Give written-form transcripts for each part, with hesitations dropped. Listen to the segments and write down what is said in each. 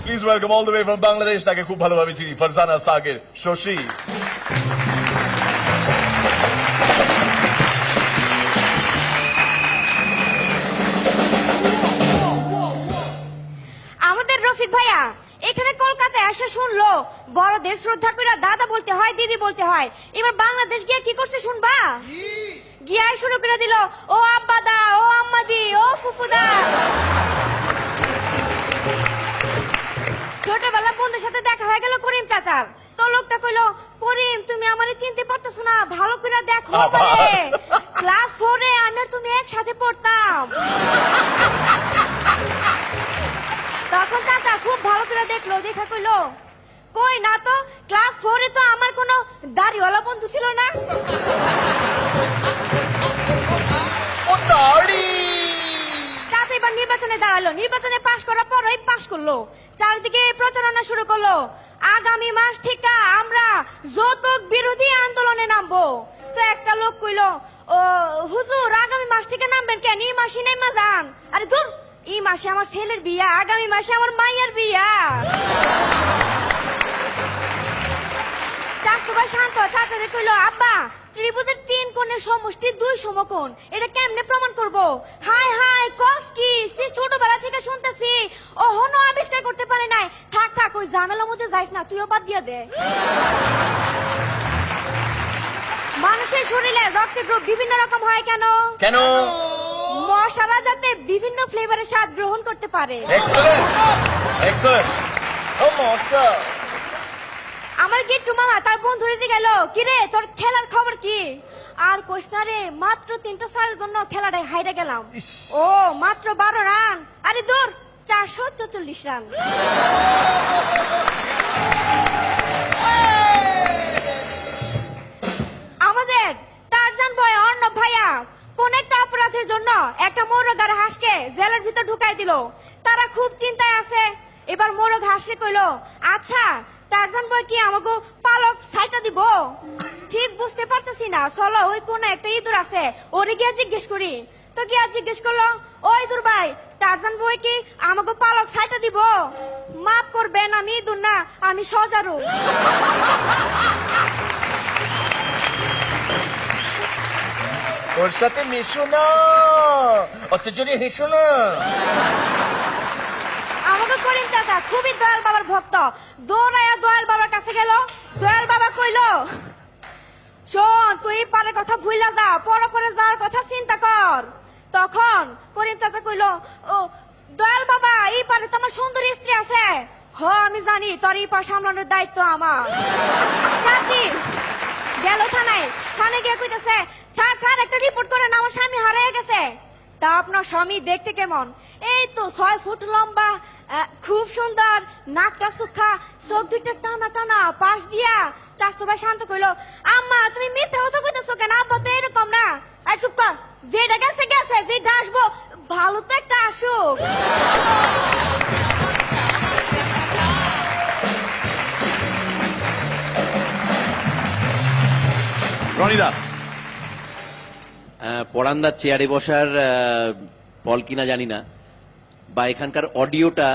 Please welcome all the way from Bangladesh. তাকে খুব ভালোভাবে চিনি, ফারজানা সাগির শশী। আমাদের রফিক ভাইয়া এখানে কলকাতায় এসে শুনলো বড়দের শ্রদ্ধা করে দাদা বলতে হয়, দিদি বলতে হয়। এবার বাংলাদেশ গিয়ে কি করছে শুনবা? গিয়াই শুরু করে দিল, ও আব্বাদা, ও আম্মাদি, ও ফুফুদা। ছোটবেলা বন্ধুর সাথে দেখা হয়ে গেল করিম চাচার। তো লোকটা কইলো, করিম তুমি আমারে চিনতে পারতেছো না, ভালো করে দেখো। ক্লাস 4 এ আমি আর তুমি একসাথে পড়তাম। তখন চাচা খুব ভালো করে দেখলো, দেখা কইলো, কই না তো, ক্লাস 4 এ তো আমার কোনো দাড়িওয়ালা বন্ধু ছিল না। চাচা এবার নির্বাচনে দাঁড়ালো, নির্বাচনে পাশ করার পরই পাশ করলো। চারিদিকে প্রচারণা শুরু করলো, আগামী মাস থেকে আমরা যৌতুক বিরোধী আন্দোলনে নামবো। তো একটা লোক কইলো, ও হুজুর আগামী মাস থেকে নামবেন কেন, এই মাসে নেমা যান। আরে ধুর, এই মাসে আমার ছেলের বিয়া, আগামী মাসে আমার মাইয়ার বিয়া। চাচা ভাই শান্ত চাচারে কইলো, আব্বা ত্রিভুজের 3 কোণের সমষ্টি 2 সমকোণ, এটা কেমনে প্রমাণ করবো? হাই হাই কস কি, সে ছোটবেলা থেকে শুনতেছি, ওহনো আবিষ্কার করতে পারে নাই। থাক থাক, ওই ঝামেলার মধ্যে যাইস না, তুইও বাদ দিয়ে দে। মানুষের শরীরে রক্তের গ্রুপ বিভিন্ন রকম হয় কেন? কেন? মশারা যাতে বিভিন্ন ফ্লেভারের স্বাদ গ্রহণ করতে পারে। আমার গিট্টু মামা তার বন্ধুরে দিয়ে গেল, কিরে তোর খেলার খবর কি? আর কইস না রে, মাত্র 3টা সালের জন্য খেলাটায় হাইরে গেলাম। ও মাত্র 12 রান? আরে দূর, 444 রান। আমাদের টারজান বয় অর্ণব ভাইয়া কোন একটা অপরাধের জন্য একটা মোরগার হাঁসকে জেলের ভিতর ঢুকাই দিল। তারা খুব চিন্তায় আছে। এবার মোরগ হাসে কইলো, আচ্ছা টারজান বয় কি আমাকে পালক ছাইটা দিব? ঠিক বুঝতে পারতেছি না, চলো ওই কোন একটা ইঁদুর আছে, ওরে গিয়ে জিজ্ঞেস করি। তো গিয়া জিজ্ঞেস করলো, ও ইঁদুর ভাই টারজান বয় কি আমাকে পালক ছাইটা দিব? মাফ করবেন, আমি ইঁদুর না, আমি সজারু। ওর সাথে মিশো না, অত জোরে হেসো না। আমাকে করিম চাচা খুবই দয়াল বাবার ভক্ত, দৌড়াইয়া দয়াল বাবার কাছে গেল। দয়াল বাবা কইলো, শোন তুই পারের কথা ভুইলা যা, পরে যাওয়ার কথা চিন্তা কর। তখন করিম চাচা কইলো, ও দয়াল বাবা, এই পারে তো আমার সুন্দরী স্ত্রী আছে। হ আমি জানি, তোর এই পার সামলানোর দায়িত্ব আমার। চাচি গেল থানায়, থানায় গিয়ে কইতেছে, স্যার স্যার একটা রিপোর্ট করেন, আমার স্বামী হারিয়ে গেছে। তা আপনার স্বামী দেখতে কেমন? এই তো 6 ফুট লম্বা, খুব সুন্দর, নাকটা সুখা, চোখ দুইটা টানা টানা, পাশ দিয়া। চাচু ভাই শান্ত কইলো, আম্মা তুমি মিথ্যা কথা কইতেছো কেন? আব্বা তো এরকম না। আর চুপ কর, যেটা গেছে গেছে, যেটা আসবো ভালো তো একটা আসুক। রনিদা, পরান্দার চেয়ারে বসার ফল কিনা জানি না, বা এখানকার অডিওটা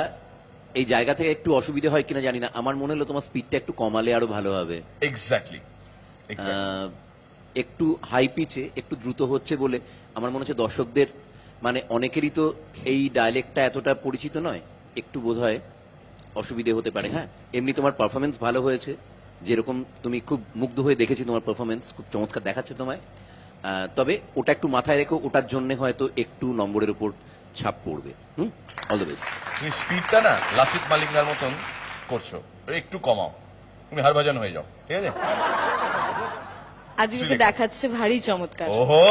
এই জায়গা থেকে একটু অসুবিধা হয় কিনা জানি না। আমার মনে হলো তোমার স্পিডটা একটু কমালে আরো ভালো হবে। এক্স্যাক্টলি একটু হাই পিচে একটু দ্রুত হচ্ছে বলে আমার মনে হচ্ছে দর্শকদের মানে অনেকেরই তো এই ডায়ালেক্টটা এতটা পরিচিত নয়, একটু বোধহয় অসুবিধে হতে পারে। হ্যাঁ, এমনি তোমার পারফরমেন্স ভালো হয়েছে, যেরকম তুমি খুব মুগ্ধ হয়ে দেখেছি, তোমার পারফরমেন্স খুব চমৎকার দেখাচ্ছে তোমায়। তবে ওটা একটু মাথায় রেখো, ওটার জন্য হয়তো একটু নম্বরের উপর ছাপ পড়বে। All the best. তুমি স্পিডটা না লাসিত মালিঙ্গার মতন করছো, একটু কমাও, তুমি হারভাজান হয়ে যাও, ঠিক আছে? আজকে দেখাচ্ছে ভারী চমৎকার, ওহো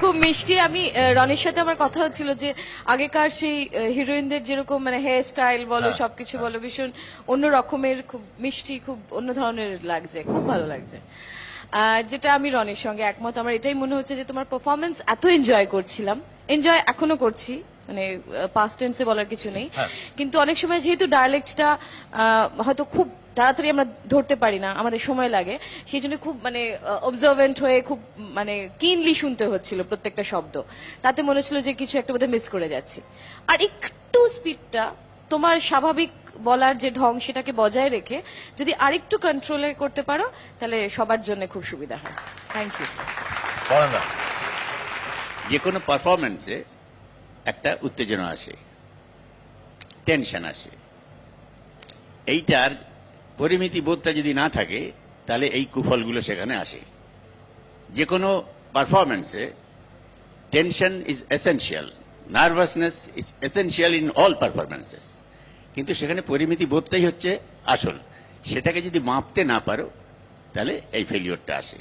খুব মিষ্টি। আমি রনির সাথে আমার কথা হচ্ছিল যে আগেকার সেই হিরোইনদের যেরকম মানে হেয়ার স্টাইল বলো, সবকিছু বলো, ভীষণ অন্য রকমের, খুব মিষ্টি, খুব অন্য ধরনের লাগছে, খুব ভালো লাগছে। যেটা আমি রনির সঙ্গে একমত। আমার এটাই মনে হচ্ছে যে তোমার পারফরমেন্স এত এনজয় করছিলাম, এনজয় এখনো করছি, মানে পাস্ট টেন্সে বলার কিছু নেই, কিন্তু অনেক সময় যেহেতু ডায়ালেক্টটা হয়তো খুব তাড়াতাড়ি আমরা ধরতে পারি না, আমাদের সময় লাগে। সেই জন্য খুব মানে অবজারভেন্ট হয়ে খুব মানে কিনলি শুনতে হচ্ছিল প্রত্যেকটা শব্দ। তাতে মনে হচ্ছিল যে কিছু একটা বোধহয় মিস করে যাচ্ছি। আর একটু স্পিডটা তোমার স্বাভাবিক বলার যে ঢং সেটাকে বজায় রেখে যদি আরেকটু কন্ট্রোলে করতে পারো তাহলে সবার জন্য খুব সুবিধা হয়। Thank you. পরানদা, যে কোনো পারফরমেন্সে একটা উত্তেজনা আসে, টেনশন আসে। এইটার পরিমিতি বোধটা যদি না থাকে তাহলে এই কুফলগুলো সেখানে আসে। যে কোনো পারফরমেন্সে tension is essential, nervousness is essential in all performances, কিন্তু সেখানে পরিমিতি বোধটাই হচ্ছে আসল। সেটাকে যদি মাপতে না পারো তাহলে এই ফেলিওরটা আসে।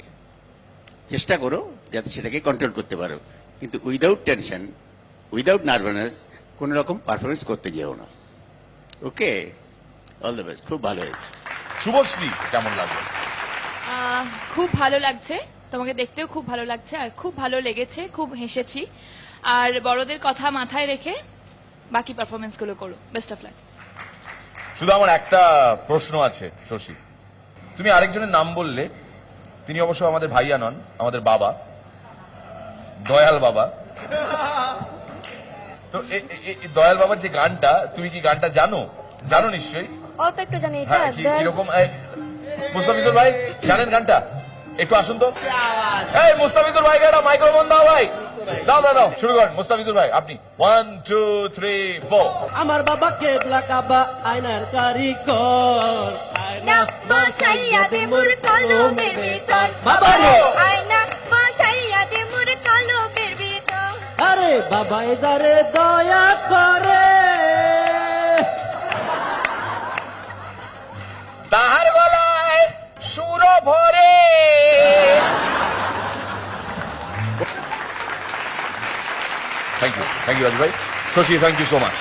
চেষ্টা করো যাতে সেটাকে কন্ট্রোল করতে পারো, কিন্তু উইদাউট টেনশন, উইদাউট নার্ভাসনেস কোন রকম পারফরমেন্স করতে যেও না। ওকে, অল দ্য বেস্ট। খুব ভালো হয়েছে। শুভশ্রী কেমন লাগলো? খুব ভালো লাগছে, তোমাকে দেখতেও খুব ভালো লাগছে, আর খুব ভালো লেগেছে, খুব হেসেছি। আর বড়দের কথা মাথায় রেখে বাকি পারফরমেন্স গুলো করো। Best of luck. শুধু আমার একটা প্রশ্ন আছে শশী, তুমি আরেকজনের নাম বললে, তিনি অবশ্য আমাদের ভাইয়া নন, আমাদের বাবা, দয়াল বাবা। তো দয়াল বাবার যে গানটা, তুমি কি গানটা জানো? জানো নিশ্চয়ই। অল্প একটু জানি হ্যাঁ, কিরকম? মুস্তাফিজুর ভাই জানেন গানটা? একটু আসুন তো। এই মুস্তাফিজুর ভাই, গানটা মাইক্রোফোন দাও ভাই, দাও দাও দাও, শুরু করেন মুস্তাফিজুর ভাই, আপনি 1 2 3 4। আমার বাবা কেবলা কাবা আয়নার কারিগর, আয়না বসাইয়া দে মোর কলমের ভিতর, বাবা রে আয়না বসাইয়া দে মোর কলমের ভিতর। আরে বাবা যারে দয়া করে, তাহার গলায় সুর ভরে। থ্যাংক ইউ রাজু ভাই। Shashi, thank you so much.